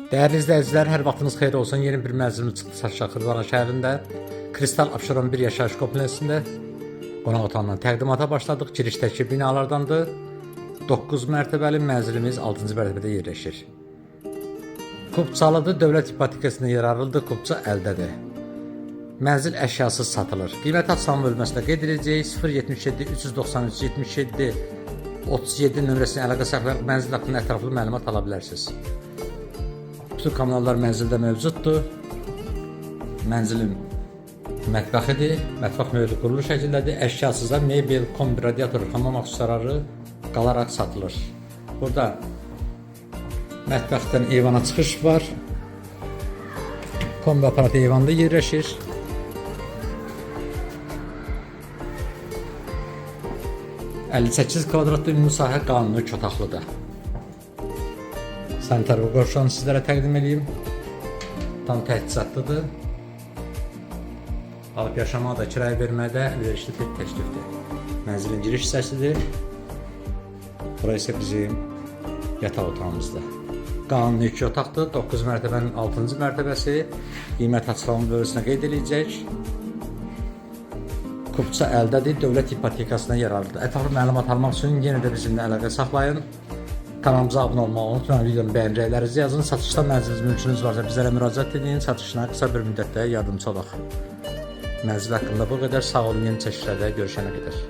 Değerli izləyicilər, hər vaxtınız xeyir olsun. Yeni bir mənzilimiz çıxdı Şaxırvara şəhərində. Kristal Abşeron 1 yaşayış kompleksində qonaq otağından təqdimata başladıq. Girişdəki binalardandır. 9 mərtəbəli mənzilimiz 6-cı mərtəbədə yerləşir. Kubçalıdır, dövlət ipotekasına yer ayrıldı, kubça əldədir. Mənzil əşyasız satılır. Qiymət açıqlama bölməsində qeyd edəcəyik. 077 393 77 37 nömrəsinə əlaqə saxlayaraq mənzil haqqında ətraflı məlumat ala bilərsiniz. Bütün kanallar mənzildə mövcuddur. Mənzilin mətbəxidir. Mətbəx möhürlü qurulu şəkildədir. Əşyasızlar, mebel, kombi, radiator, hamam aksesuarları qalaraq satılır. Burada mətbəxdən eyvana çıxış var. Kombi aparatı eyvanda yerləşir. ...58 kvadratlı ümumi sahə qanuni 3 otaqlıdır. Sanitar və qovşanı sizlərə təqdim edeyim. Tam təchizatlıdır. Alıb yaşamağa da, kirayə verməyə də əlverişli təklifdir. Mənzilin giriş hissəsidir. Bura isə bizim yataq otağımızdır. Qanuni 2 otaqdır. 9 mərtəbənin 6-cı mərtəbəsi. Qiymət açıqlama bölgəsinə qeyd ediləcək. Kubça əldədir, dövlət ipotekasına yer alır. Ətraflı məlumat almaq üçün yenə də bizimlə əlaqə saxlayın. Kanalımıza abunə olmağı unutmayın, videonun bəyənəcəklərinizi yazın. Satışda mənziliniz, mülkünüz varsa bizlərə müraciət edin. Satışına qısa bir müddətdə yardımcı olaq. Mənzil haqqında bu qədər. Sağ olun, yeni çəkişlərdə görüşənə qədər.